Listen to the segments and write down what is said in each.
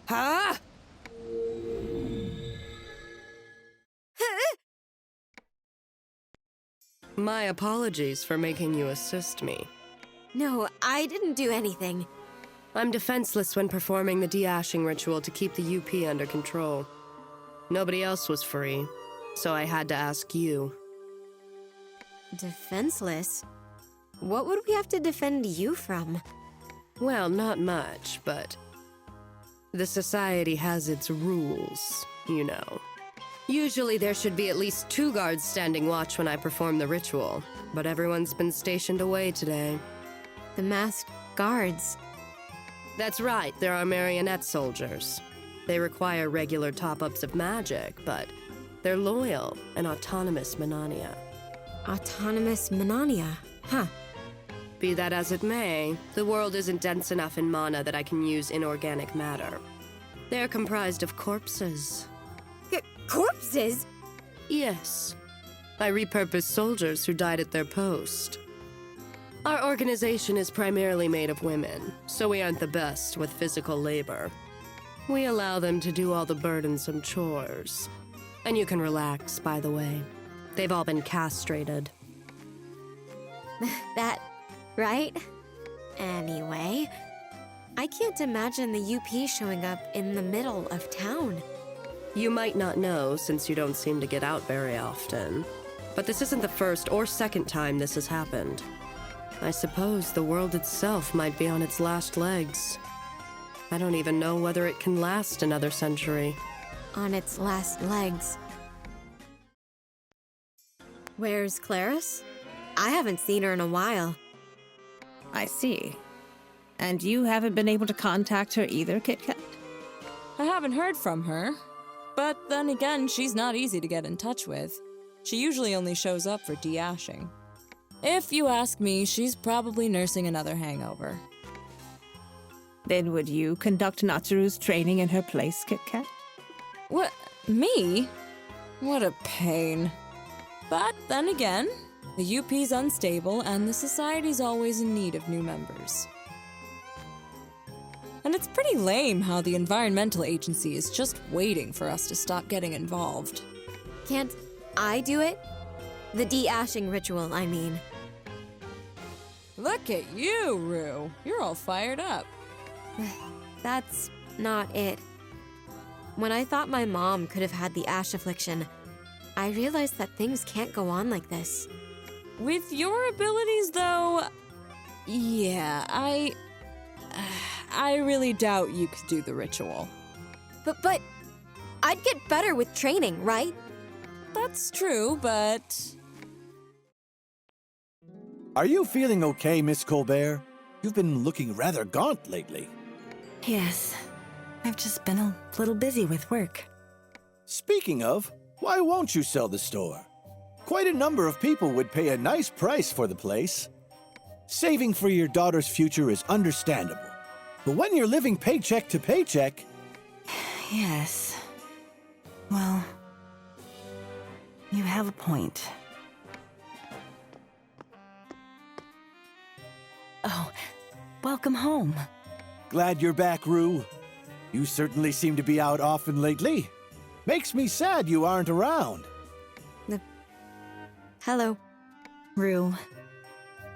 Huh? My apologies for making you assist me. No, I didn't do anything. I'm defenseless when performing the de-ashing ritual to keep the UP under control. Nobody else was free, so I had to ask you. Defenseless? What would we have to defend you from? Well, not much, but the society has its rules, you know. Usually there should be at least 2 guards standing watch when I perform the ritual, but everyone's been stationed away today. The masked guards. That's right, there are marionette soldiers. They require regular top-ups of magic, but they're loyal and autonomous Manania. Autonomous Manania, huh? Be that as it may, the world isn't dense enough in mana that I can use inorganic matter. They're comprised of corpses. Corpses? Yes. I repurpose soldiers who died at their post. Our organization is primarily made of women, so we aren't the best with physical labor. We allow them to do all the burdensome chores. And you can relax, by the way. They've all been castrated. That right? Anyway, I can't imagine the UP showing up in the middle of town. You might not know, since you don't seem to get out very often, but this isn't the first or second time this has happened. I suppose the world itself might be on its last legs. I don't even know whether it can last another century. On its last legs. Where's Claris? I haven't seen her in a while. I see. And you haven't been able to contact her either, Kit Kat? I haven't heard from her. But then again, she's not easy to get in touch with. She usually only shows up for de-ashing. If you ask me, she's probably nursing another hangover. Then would you conduct Natsuru's training in her place, Kit Kat? What? Me? What a pain. But then again, the UP's unstable and the society's always in need of new members. And it's pretty lame how the environmental agency is just waiting for us to stop getting involved. Can't I do it? The de-ashing ritual, I mean. Look at you, Rue. You're all fired up. That's not it. When I thought my mom could have had the ash affliction, I realized that things can't go on like this. With your abilities, though, yeah, I really doubt you could do the ritual. But I'd get better with training, right? That's true, but... Are you feeling okay, Miss Colbert? You've been looking rather gaunt lately. Yes. I've just been a little busy with work. Speaking of, why won't you sell the store? Quite a number of people would pay a nice price for the place. Saving for your daughter's future is understandable. But when you're living paycheck to paycheck... Yes. Well, you have a point. Oh, welcome home. Glad you're back, Rue. You certainly seem to be out often lately. Makes me sad you aren't around. Hello. Rue,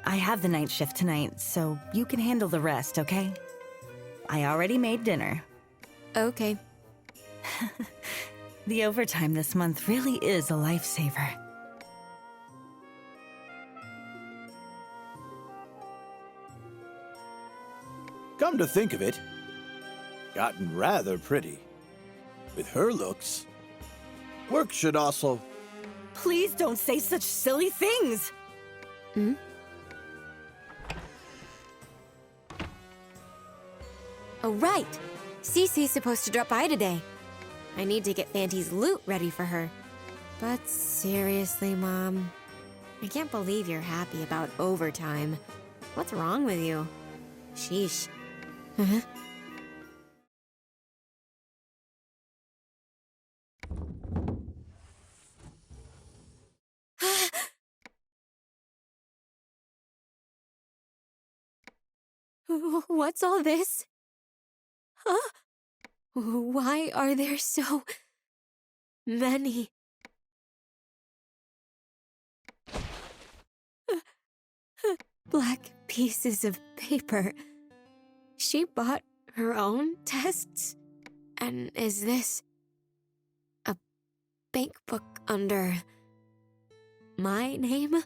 I have the night shift tonight, so you can handle the rest, okay? I already made dinner. Okay. The overtime this month really is a lifesaver. Come to think of it, gotten rather pretty. With her looks, work should also... Please don't say such silly things! Hmm? Oh, right! Cece's supposed to drop by today. I need to get Fanty's loot ready for her. But seriously, Mom, I can't believe you're happy about overtime. What's wrong with you? Sheesh. Uh-huh. What's all this? Huh? Why are there so many? Black pieces of paper. She bought her own tests? And is this a bank book under my name?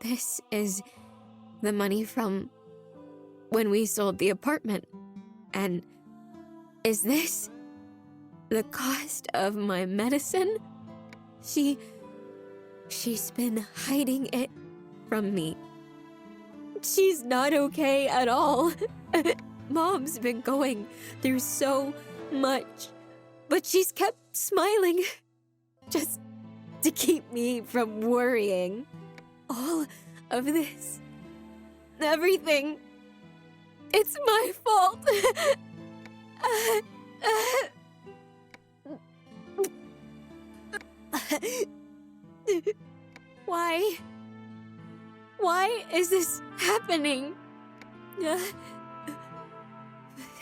This is the money from when we sold the apartment. And is this the cost of my medicine? She's been hiding it from me. She's not okay at all. Mom's been going through so much, but she's kept smiling just to keep me from worrying. All of this, everything, it's my fault. Why is this happening?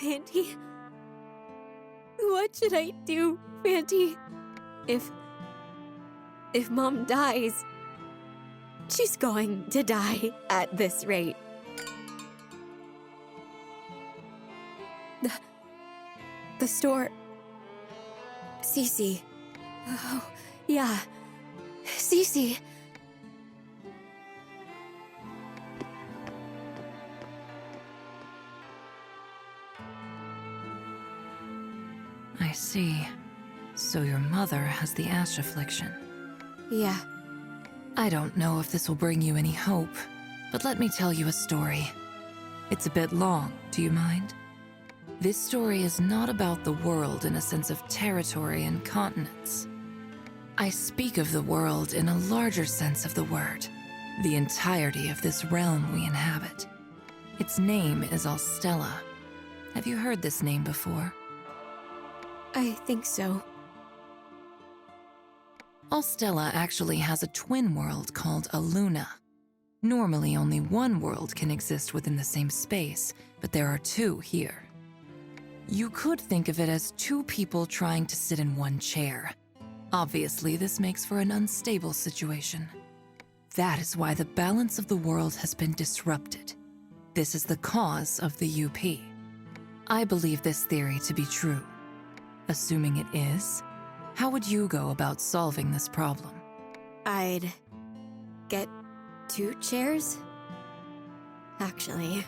Fanty? What should I do, Fanty? If Mom dies, she's going to die at this rate. The store... Cece. Oh, yeah. Cece. I see. So your mother has the ash affliction. Yeah. I don't know if this will bring you any hope, but let me tell you a story. It's a bit long, do you mind? This story is not about the world in a sense of territory and continents. I speak of the world in a larger sense of the word, the entirety of this realm we inhabit. Its name is Alstella. Have you heard this name before? I think so. Alstella actually has a twin world called Aluna. Normally, only one world can exist within the same space, but there are two here. You could think of it as two people trying to sit in one chair. Obviously, this makes for an unstable situation. That is why the balance of the world has been disrupted. This is the cause of the UP. I believe this theory to be true. Assuming it is, how would you go about solving this problem? I'd get 2 chairs? Actually,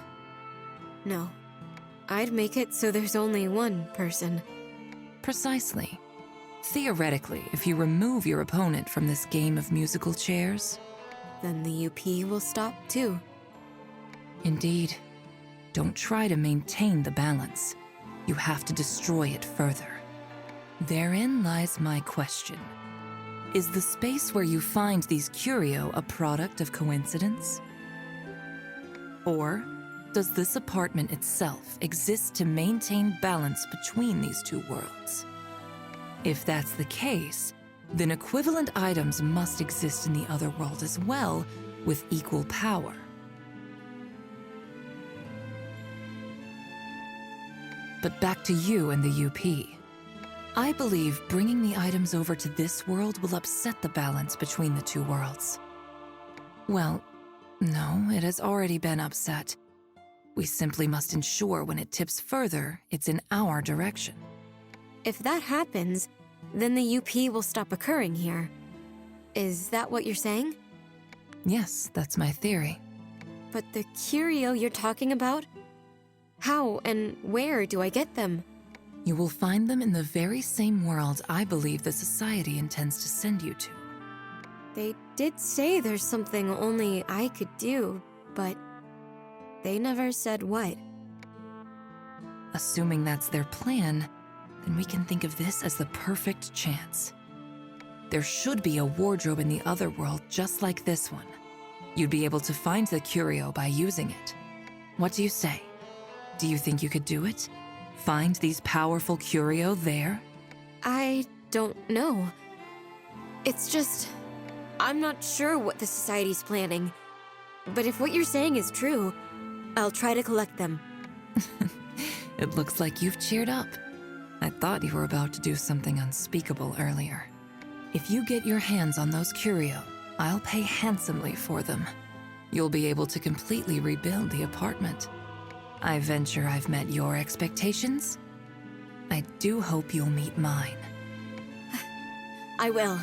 no. I'd make it so there's only one person. Precisely. Theoretically, if you remove your opponent from this game of musical chairs, Then the UP will stop too. indeed, don't try to maintain the balance. You have to destroy it further. Therein lies my question. Is the space where you find these curio a product of coincidence? Or does this apartment itself exist to maintain balance between these two worlds? If that's the case, then equivalent items must exist in the other world as well, with equal power. But back to you and the UP. I believe bringing the items over to this world will upset the balance between the two worlds. Well, no, it has already been upset. We simply must ensure when it tips further, it's in our direction. If that happens, then the UP will stop occurring here. Is that what you're saying? Yes, that's my theory. But the curio you're talking about? How and where do I get them? You will find them in the very same world I believe the Society intends to send you to. They did say there's something only I could do, but they never said what. Assuming that's their plan, then we can think of this as the perfect chance. There should be a wardrobe in the other world just like this one. You'd be able to find the curio by using it. What do you say? Do you think you could do it? Find these powerful curio there? I don't know. It's just, I'm not sure what the Society's planning. But if what you're saying is true, I'll try to collect them. It looks like you've cheered up. I thought you were about to do something unspeakable earlier. If you get your hands on those curio, I'll pay handsomely for them. You'll be able to completely rebuild the apartment. I venture I've met your expectations. I do hope you'll meet mine. I will.